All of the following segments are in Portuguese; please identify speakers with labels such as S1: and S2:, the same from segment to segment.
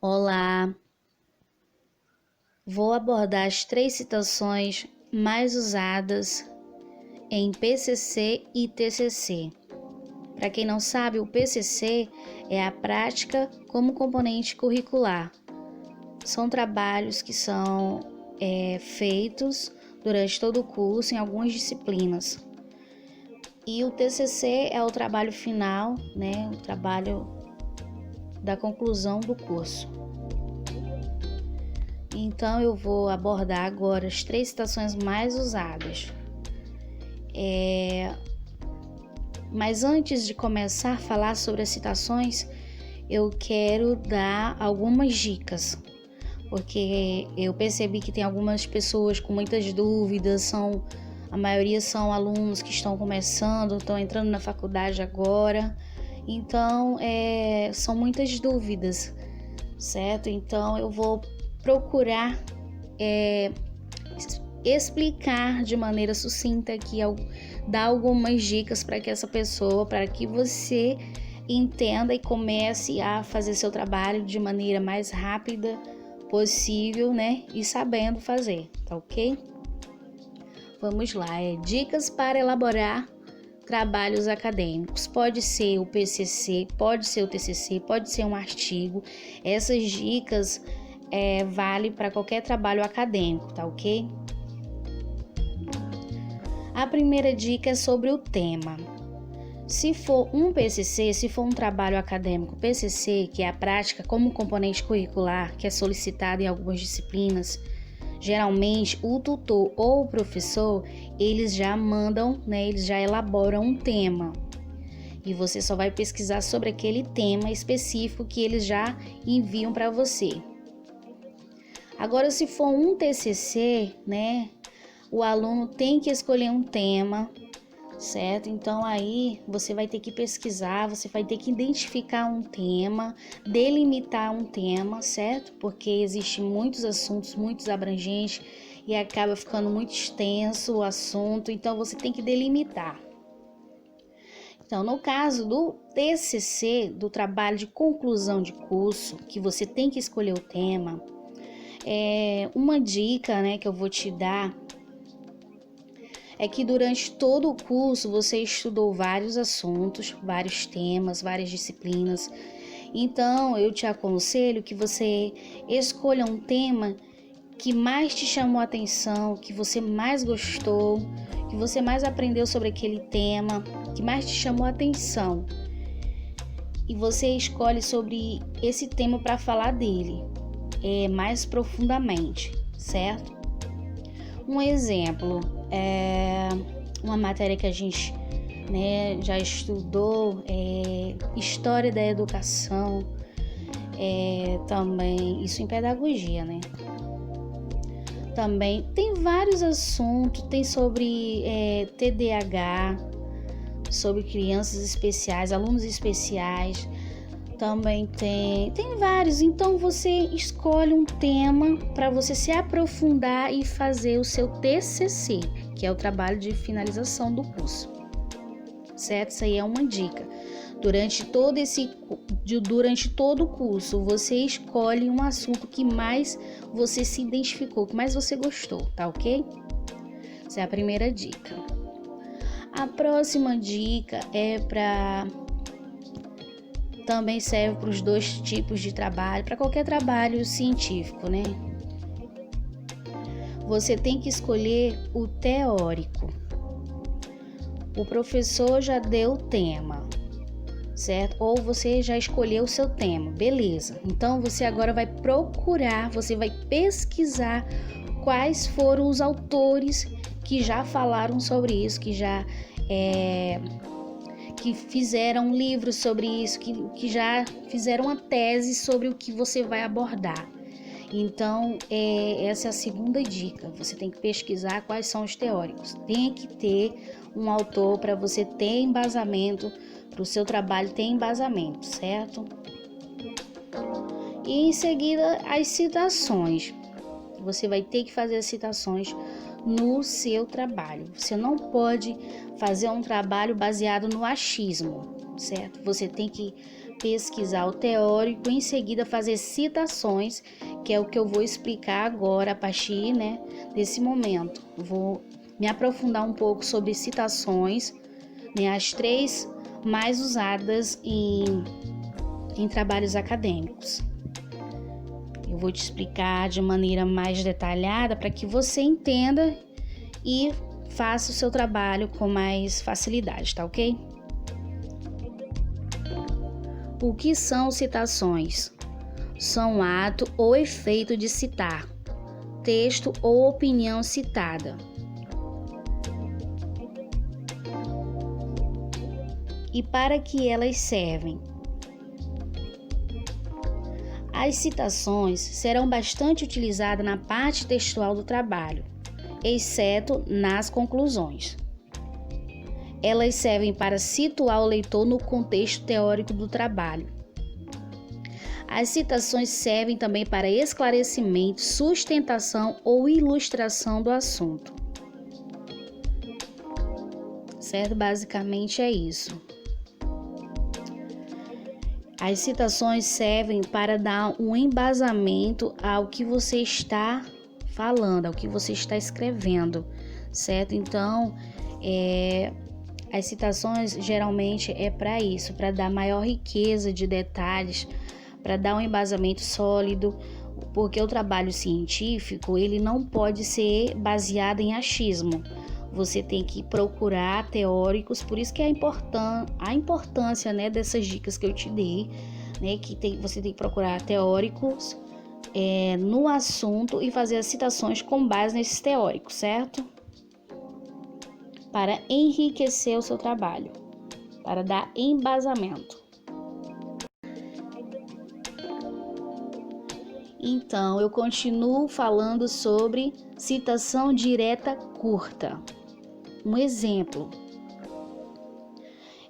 S1: Olá, vou abordar as 3 citações mais usadas em PCC e TCC. Para quem não sabe, o PCC é a prática como componente curricular. São trabalhos que são feitos durante todo o curso em algumas disciplinas. E o TCC é o trabalho final, o trabalho da conclusão do curso. Então eu vou abordar agora as 3 citações mais usadas. Mas antes de começar a falar sobre as citações, eu quero dar algumas dicas, porque eu percebi que tem algumas pessoas com muitas dúvidas, a maioria são alunos que estão começando, estão entrando na faculdade agora, então são muitas dúvidas, certo? Então eu vou procurar explicar de maneira sucinta aqui, dar algumas dicas para que essa pessoa, para que você entenda e comece a fazer seu trabalho de maneira mais rápida possível, E sabendo fazer, tá ok? Vamos lá, dicas para elaborar trabalhos acadêmicos. Pode ser o PCC, pode ser o TCC, pode ser um artigo. Essas dicas vale para qualquer trabalho acadêmico, tá ok? A primeira dica é sobre o tema. Se for um PCC, se for um trabalho acadêmico PCC, que é a prática como componente curricular, que é solicitado em algumas disciplinas, geralmente o tutor ou o professor, eles já mandam, eles já elaboram um tema. E você só vai pesquisar sobre aquele tema específico que eles já enviam para você. Agora, se for um TCC, o aluno tem que escolher um tema, certo? Então aí você vai ter que pesquisar, você vai ter que identificar um tema, delimitar um tema, certo? Porque existem muitos assuntos, muitos abrangentes e acaba ficando muito extenso o assunto, então você tem que delimitar. Então, no caso do TCC, do trabalho de conclusão de curso, que você tem que escolher o tema, uma dica, que eu vou te dar é que durante todo o curso você estudou vários assuntos, vários temas, várias disciplinas. Então, eu te aconselho que você escolha um tema que mais te chamou a atenção, que você mais gostou, que você mais aprendeu sobre aquele tema, que mais te chamou a atenção. E você escolhe sobre esse tema para falar dele mais profundamente, certo? Um exemplo uma matéria que a gente já estudou, História da Educação, também isso em pedagogia, Também tem vários assuntos, tem sobre TDAH, sobre crianças especiais, alunos especiais, também tem vários. Então você escolhe um tema para você se aprofundar e fazer o seu TCC, que é o trabalho de finalização do curso, certo? Isso aí é uma dica. Durante todo o curso, você escolhe um assunto que mais você se identificou, que mais você gostou, tá ok? Essa é a primeira dica. A próxima dica também serve para os 2 tipos de trabalho, para qualquer trabalho científico, Você tem que escolher o teórico. O professor já deu o tema, certo? Ou você já escolheu o seu tema, beleza. Então, você agora vai procurar, você vai pesquisar quais foram os autores que já falaram sobre isso, que já que fizeram livros sobre isso, que já fizeram uma tese sobre o que você vai abordar. Então, essa é a segunda dica. Você tem que pesquisar quais são os teóricos. Tem que ter um autor para você ter embasamento, para o seu trabalho ter embasamento, certo? E em seguida, as citações. Você vai ter que fazer as citações no seu trabalho. Você não pode fazer um trabalho baseado no achismo, certo? Você tem que pesquisar o teórico e em seguida fazer citações, que é o que eu vou explicar agora a partir, desse momento. Vou me aprofundar um pouco sobre citações, as 3 mais usadas em trabalhos acadêmicos. Eu vou te explicar de maneira mais detalhada para que você entenda e faça o seu trabalho com mais facilidade, tá ok? O que são citações? São ato ou efeito de citar, texto ou opinião citada. E para que elas servem? As citações serão bastante utilizadas na parte textual do trabalho, exceto nas conclusões. Elas servem para situar o leitor no contexto teórico do trabalho. As citações servem também para esclarecimento, sustentação ou ilustração do assunto. Certo? Basicamente é isso. As citações servem para dar um embasamento ao que você está falando, ao que você está escrevendo, certo? Então, as citações geralmente é para isso, para dar maior riqueza de detalhes, para dar um embasamento sólido, porque o trabalho científico ele não pode ser baseado em achismo. Você tem que procurar teóricos, por isso que é a importância dessas dicas que eu te dei, você tem que procurar teóricos no assunto e fazer as citações com base nesses teóricos, certo? Para enriquecer o seu trabalho, para dar embasamento. Então, eu continuo falando sobre citação direta curta. Um exemplo.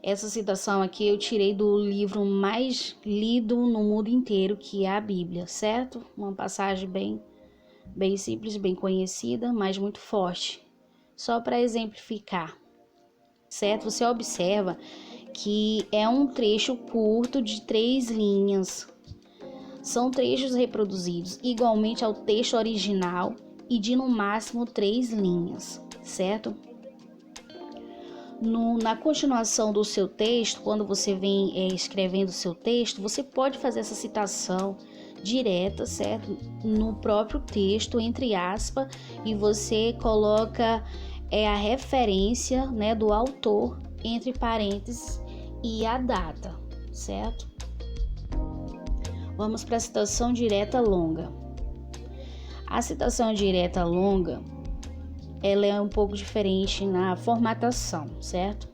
S1: Essa citação aqui eu tirei do livro mais lido no mundo inteiro, que é a Bíblia, certo? Uma passagem bem simples, bem conhecida, mas muito forte. Só para exemplificar, certo? Você observa que é um trecho curto de 3 linhas. São trechos reproduzidos igualmente ao texto original e de no máximo 3 linhas, certo? Na continuação do seu texto, quando você vem escrevendo o seu texto, você pode fazer essa citação direta, certo? No próprio texto, entre aspas, e você coloca a referência, do autor, entre parênteses, e a data, certo? Vamos para a citação direta longa. A citação direta longa, ela é um pouco diferente na formatação, certo?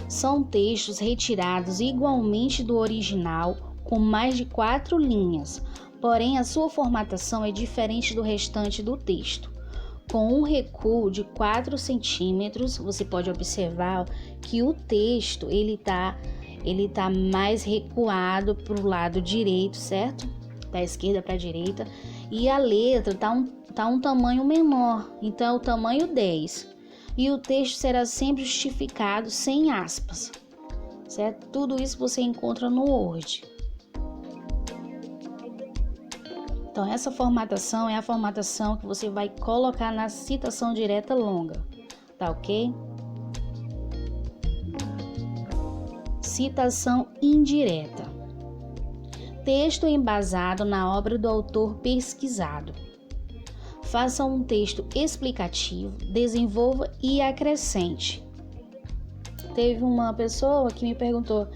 S1: São textos retirados igualmente do original, com mais de 4 linhas, porém a sua formatação é diferente do restante do texto. Com um recuo de 4 centímetros, você pode observar que o texto ele tá mais recuado para o lado direito, certo? Da esquerda para a direita. E a letra tá um tamanho menor, então é o tamanho 10. E o texto será sempre justificado sem aspas, certo? Tudo isso você encontra no Word. Então, essa formatação é a formatação que você vai colocar na citação direta longa, tá ok? Citação indireta. Texto embasado na obra do autor pesquisado. Faça um texto explicativo, desenvolva e acrescente. Teve uma pessoa que me perguntou: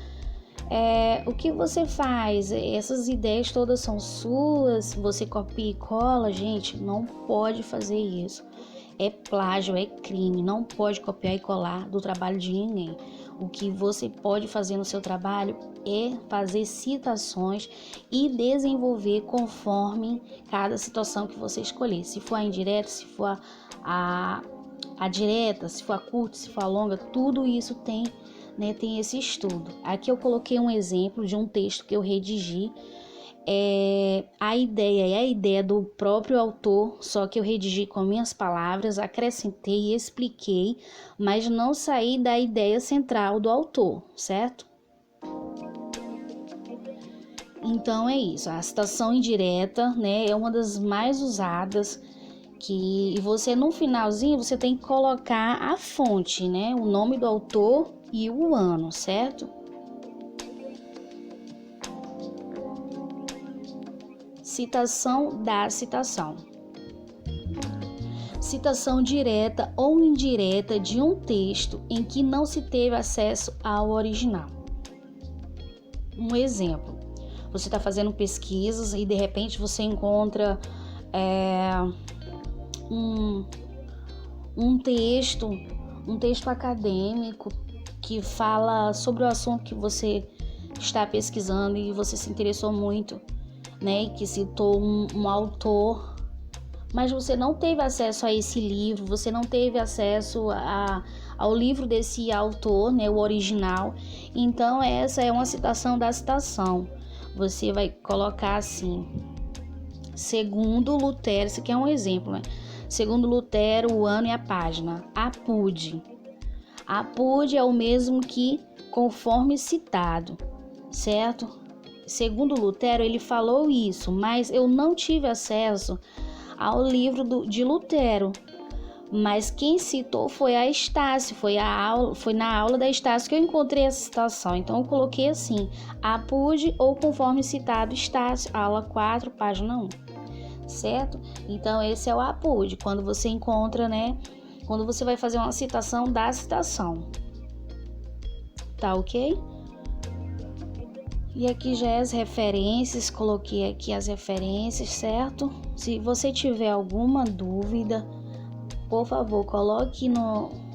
S1: o que você faz? Essas ideias todas são suas? Você copia e cola? Gente, não pode fazer isso. É plágio, é crime, não pode copiar e colar do trabalho de ninguém. O que você pode fazer no seu trabalho é fazer citações e desenvolver conforme cada situação que você escolher. Se for a indireta, se for a direta, se for a curta, se for a longa, tudo isso tem esse estudo. Aqui eu coloquei um exemplo de um texto que eu redigi. A ideia do próprio autor, só que eu redigi com minhas palavras, acrescentei e expliquei, mas não saí da ideia central do autor, certo? Então é isso, a citação indireta, né, é uma das mais usadas, e você no finalzinho você tem que colocar a fonte, né, o nome do autor e o ano, certo? Citação da citação. Citação direta ou indireta de um texto em que não se teve acesso ao original. Um exemplo, você está fazendo pesquisas e de repente você encontra um texto acadêmico que fala sobre o assunto que você está pesquisando e você se interessou muito, né, e que citou um autor, mas você não teve acesso a esse livro, você não teve acesso ao livro desse autor, né, o original. Então essa é uma citação da citação. Você vai colocar assim: segundo Lutero, isso aqui é um exemplo, né? Segundo Lutero, o ano e a página. Apud. Apud é o mesmo que conforme citado, certo? Segundo Lutero, ele falou isso, mas eu não tive acesso ao livro de Lutero. Mas quem citou foi a Estácio, foi na aula da Estácio que eu encontrei essa citação. Então eu coloquei assim: Apud ou conforme citado Estácio, aula 4, página 1. Certo? Então esse é o Apud, quando você encontra, né? Quando você vai fazer uma citação da citação. Tá ok? E aqui já é as referências, coloquei aqui as referências, certo? Se você tiver alguma dúvida, por favor, coloque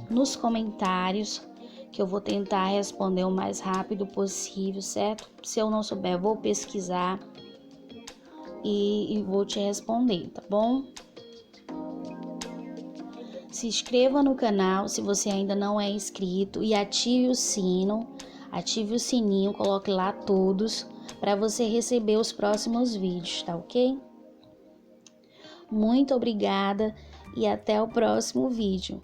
S1: nos comentários que eu vou tentar responder o mais rápido possível, certo? Se eu não souber, vou pesquisar e vou te responder, tá bom? Se inscreva no canal se você ainda não é inscrito e ative o sininho, coloque lá todos para você receber os próximos vídeos, tá ok? Muito obrigada e até o próximo vídeo.